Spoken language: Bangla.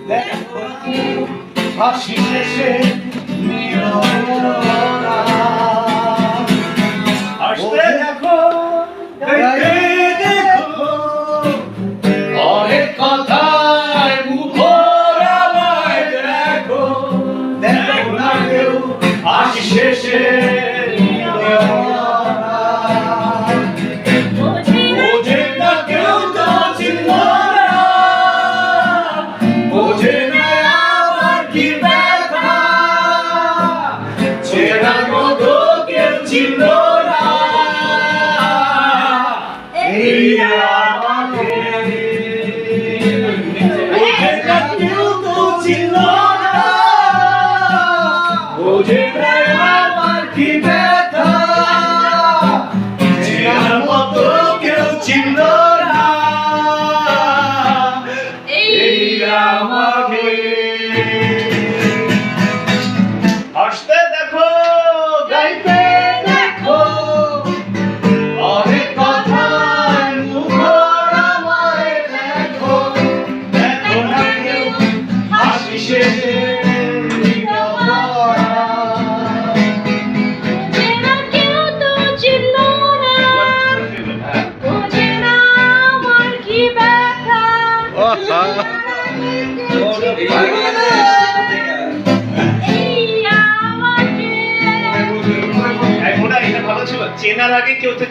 দেখো হাসি শেষে আসতে দেখো দেখো অনেক কথায় মুখর আমায় দেখো দেখো না কেউ হাসি শেষে আসতে দেখো গাইতে দেখো অনেক কথায় মুখর আমায় দেখো দেখো না কেউ হাসি শেষে চেনার আগে কেউ তো